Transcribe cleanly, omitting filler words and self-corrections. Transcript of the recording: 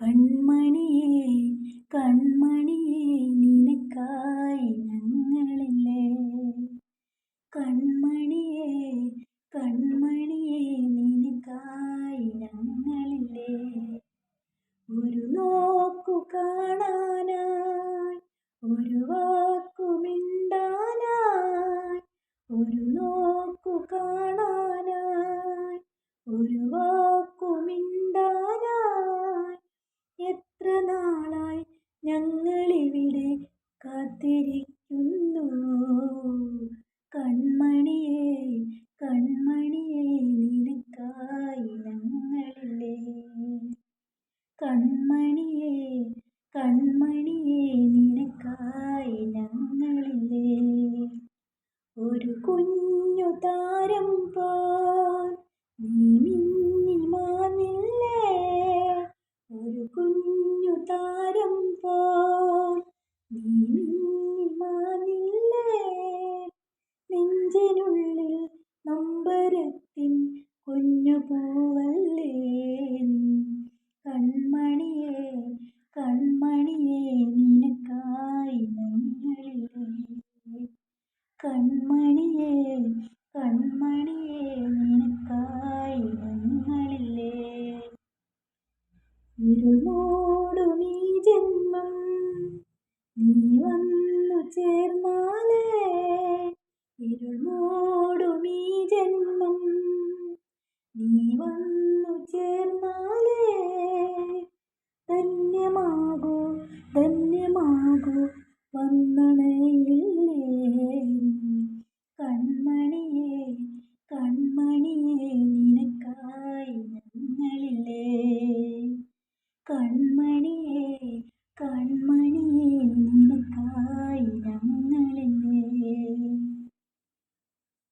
കൺമണിയേ കൺമണിയേ നിനക്കായി ഞങ്ങളില്ലേ. കൺമണിയേ കൺമണിയേ നിനക്കായി ഞങ്ങളില്ലേ. ഒരു നോക്കു കാണാനായി, ഒരു വാക്കു മിണ്ടാനായി, ഒരു നോക്കു കാണാനായി, ഒരു വാക്കു മിണ്ടാനായി. എത്ര നാളായി ഞങ്ങളിവിടെ കാത്തിരിക്കുന്നു. കൺമണിയേ കൺമണിയേ നിനക്കായി ഞങ്ങളില്ലേ. കൺമണിയേ കൺമണിയേ നിനക്കായി ഞങ്ങളില്ലേ. ഒരു കുഞ്ഞു താരം പോൽ നീ മിന്നി മാഞ്ഞില്ലേ. ഒരു കുഞ്ഞു താരം പോൽ നീ മിന്നി മാഞ്ഞില്ലേ. നെഞ്ചിനുള്ളിൽ നൊമ്പരത്തിൻ കുഞ്ഞു പൂവല്ലേ നീ. കൺമണിയേ കൺമണിയേ നിനക്കായി ഞങ്ങളില്ലേ. കൺമണിയേ കൺമണിയേ നിനക്കായി ഞങ്ങളില്ലേ. ഇരുൾ മൂടും ഈ ജന്മം നീ വന്നു ചേർന്നാലേ. ഇരുൾ മൂടും ഈ ജന്മം നീ വന്നു ചേർന്നാലേ. ധന്യമാകൂ ധന്യമാകൂ വന്നണയില്ലേ. കൺമണിയേ കൺമണിയേ നിനക്കായി ഞങ്ങളില്ലേ. കൺമണിയേ